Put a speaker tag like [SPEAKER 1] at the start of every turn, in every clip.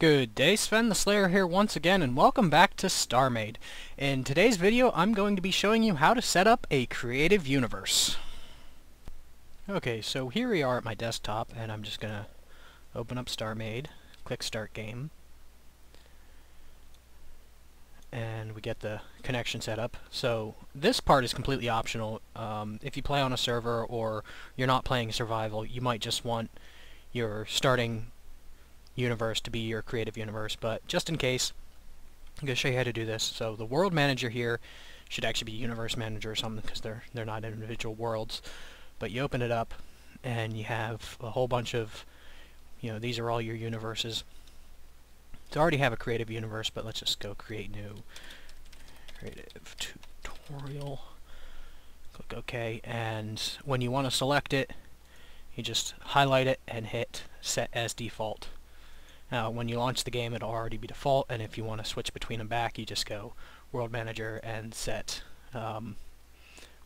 [SPEAKER 1] Good day, Sven the Slayer here once again, and welcome back to Starmade. In today's video, I'm going to be showing you how to set up a creative universe. Okay, so here we are at my desktop, and I'm just going to open up Starmade, click Start Game, and we get the connection set up. So this part is completely optional. If you play on a server or you're not playing survival, you might just want your starting universe to be your creative universe, but just in case, I'm going to show you how to do this. So the world manager here should actually be universe manager or something, because they're not individual worlds, but you open it up and you have a whole bunch of, these are all your universes. So I already have a creative universe, but let's just go create new creative tutorial, click OK, and when you want to select it, you just highlight it and hit set as default. Now, when you launch the game, it'll already be default, and if you want to switch between them back, you just go World Manager and set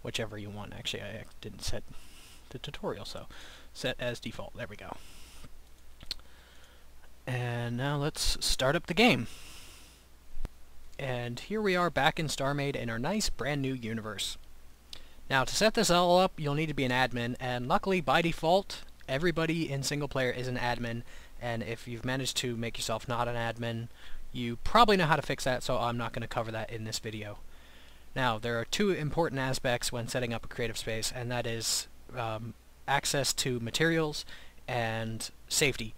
[SPEAKER 1] whichever you want. Actually, I didn't set the tutorial, so set as default. There we go. And now let's start up the game. And here we are back in Starmade in our nice brand new universe. Now, to set this all up, you'll need to be an admin, and luckily, by default, everybody in single player is an admin. And if you've managed to make yourself not an admin, you probably know how to fix that, so I'm not going to cover that in this video. Now, there are two important aspects when setting up a creative space, and that is access to materials and safety.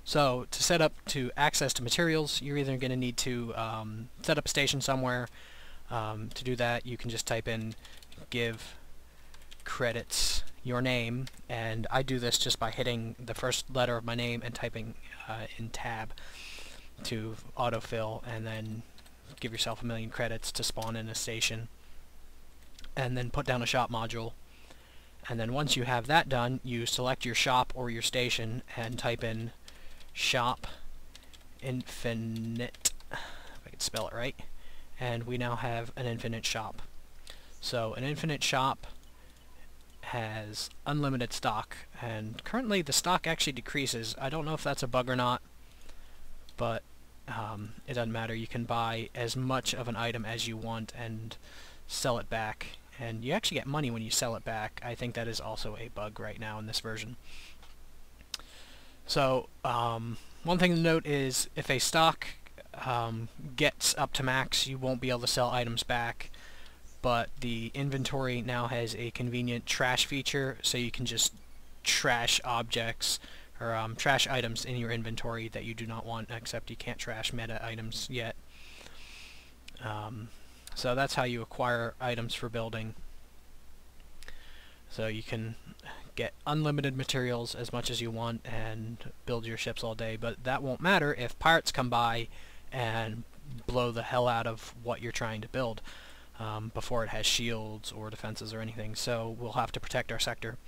[SPEAKER 1] So, to set up to access to materials, you're either going to need to set up a station somewhere. To do that, you can just type in give credits your name, and I do this just by hitting the first letter of my name and typing in tab to autofill, and then give yourself 1,000,000 credits to spawn in a station, and then put down a shop module. And then once you have that done, you select your shop or your station and type in shop infinite, if I can spell it right, and we now have an infinite shop. So an infinite shop has unlimited stock, and currently the stock actually decreases. I don't know if that's a bug or not, but it doesn't matter. You can buy as much of an item as you want and sell it back, and you actually get money when you sell it back. I think that is also a bug right now in this version. So one thing to note is if a stock gets up to max, you won't be able to sell items back. But the inventory now has a convenient trash feature, so you can just trash objects or trash items in your inventory that you do not want, except you can't trash meta items yet. So that's how you acquire items for building. So you can get unlimited materials as much as you want and build your ships all day, but that won't matter if pirates come by and blow the hell out of what you're trying to build. Before it has shields or defenses or anything, so we'll have to protect our sector.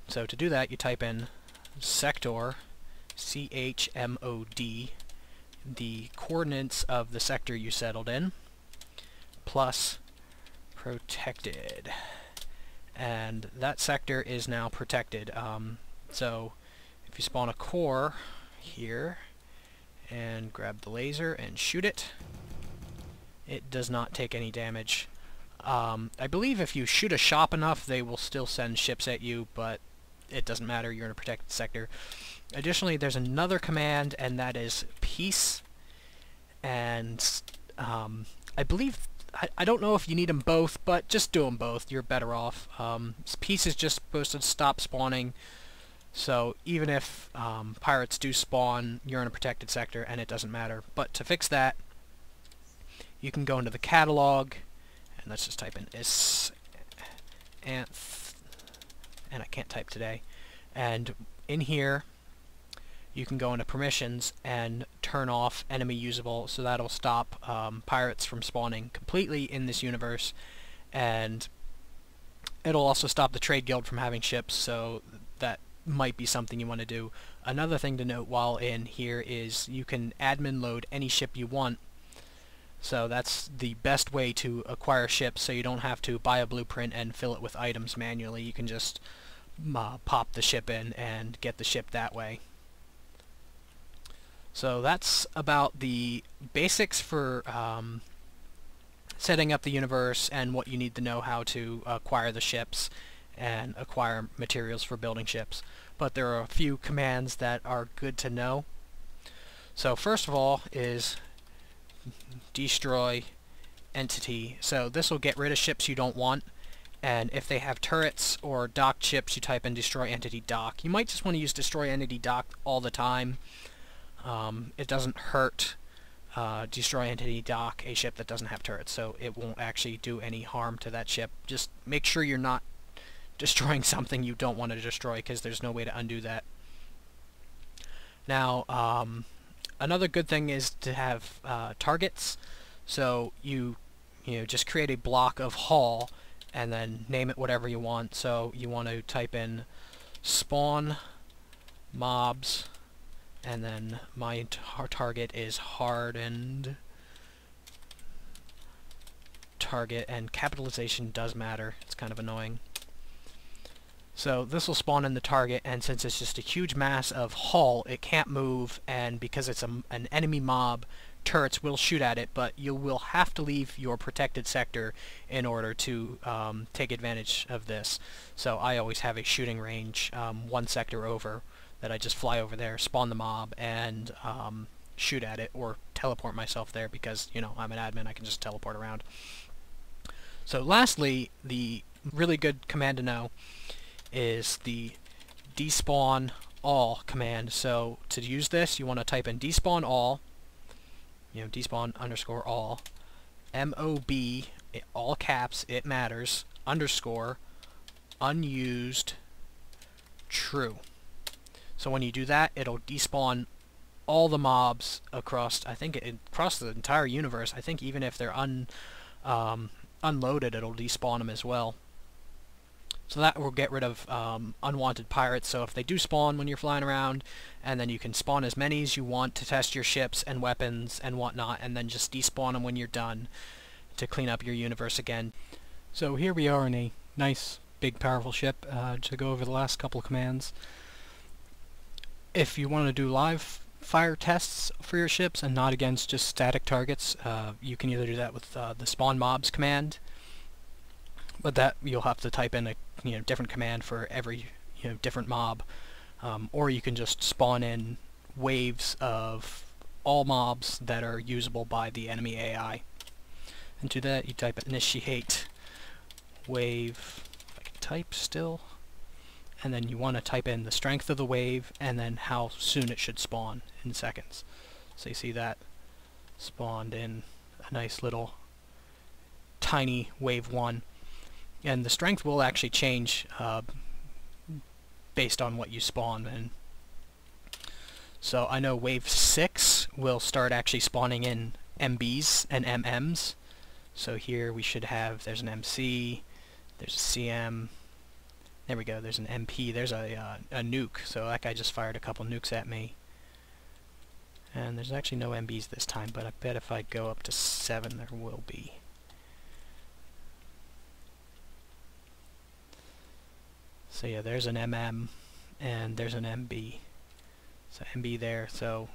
[SPEAKER 1] So to do that, you type in sector, CHMOD, the coordinates of the sector you settled in, plus protected. And that sector is now protected. So if you spawn a core here and grab the laser and shoot it, it does not take any damage. I believe if you shoot a shop enough, they will still send ships at you, but it doesn't matter, you're in a protected sector. Additionally, there's another command, and that is peace, and I believe, I don't know if you need them both, but just do them both, you're better off. Peace is just supposed to stop spawning, so even if pirates do spawn, you're in a protected sector, and it doesn't matter. But to fix that, you can go into the catalog, and let's just type in anth, and I can't type today, and in here you can go into permissions and turn off enemy usable, so that'll stop pirates from spawning completely in this universe, and it'll also stop the trade guild from having ships, so that might be something you want to do. Another thing to note while in here is you can admin load any ship you want. So that's the best way to acquire ships, so you don't have to buy a blueprint and fill it with items manually. You can just pop the ship in and get the ship that way. So that's about the basics for setting up the universe and what you need to know how to acquire the ships and acquire materials for building ships. But there are a few commands that are good to know. So first of all is destroy entity. So this will get rid of ships you don't want, and if they have turrets or docked ships, you type in destroy entity dock. You might just want to use destroy entity dock all the time. It doesn't hurt destroy entity dock a ship that doesn't have turrets, so it won't actually do any harm to that ship. Just make sure you're not destroying something you don't want to destroy, because there's no way to undo that. Now, another good thing is to have targets. So you just create a block of hull and then name it whatever you want. So you want to type in spawn mobs, and then my target is hardened target, and capitalization does matter. It's kind of annoying. So this will spawn in the target, and since it's just a huge mass of hull, it can't move, and because it's an enemy mob, turrets will shoot at it, but you will have to leave your protected sector in order to take advantage of this. So I always have a shooting range 1 sector over, that I just fly over there, spawn the mob, and shoot at it, or teleport myself there, because, you know, I'm an admin, I can just teleport around. So lastly, the really good command to know is the despawn all command. So to use this, you want to type in despawn all, despawn underscore all, MOB, all caps, it matters, underscore, unused, true. So when you do that, it'll despawn all the mobs across, I think, across the entire universe. I think even if they're unloaded, it'll despawn them as well. So that will get rid of unwanted pirates. So if they do spawn when you're flying around, and then you can spawn as many as you want to test your ships and weapons and whatnot, and then just despawn them when you're done to clean up your universe again. So here we are in a nice, big, powerful ship to go over the last couple of commands. If you want to do live fire tests for your ships and not against just static targets, you can either do that with the spawn mobs command, but that you'll have to type in a different command for every different mob, or you can just spawn in waves of all mobs that are usable by the enemy AI. And to that you type initiate wave, if I can type still, and then you want to type in the strength of the wave and then how soon it should spawn in seconds. So you see that spawned in a nice little tiny wave 1. And the strength will actually change based on what you spawn. And so I know wave 6 will start actually spawning in MBs and MMs. So here we should have, there's an MC, there's a CM, there we go, there's an MP, there's a nuke. So that guy just fired a couple nukes at me. And there's actually no MBs this time, but I bet if I go up to 7 there will be. So yeah, there's an MM and there's an MB. So MB there, so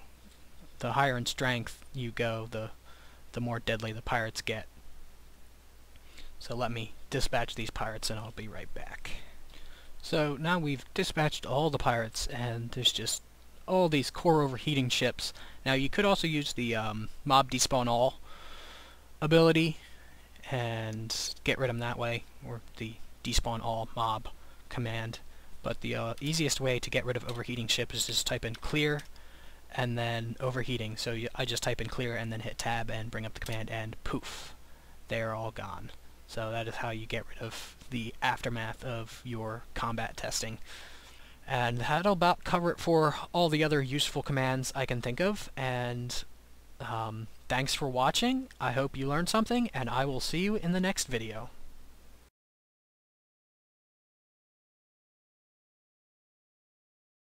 [SPEAKER 1] the higher in strength you go, the more deadly the pirates get. So let me dispatch these pirates and I'll be right back. So now we've dispatched all the pirates and there's just all these core overheating ships. Now you could also use the mob despawn all ability and get rid of them that way, or the despawn all mob command. But the easiest way to get rid of overheating ships is just type in clear and then overheating. So I just type in clear and then hit tab and bring up the command, and poof, they're all gone. So that is how you get rid of the aftermath of your combat testing. And that'll about cover it for all the other useful commands I can think of. And thanks for watching. I hope you learned something, and I will see you in the next video.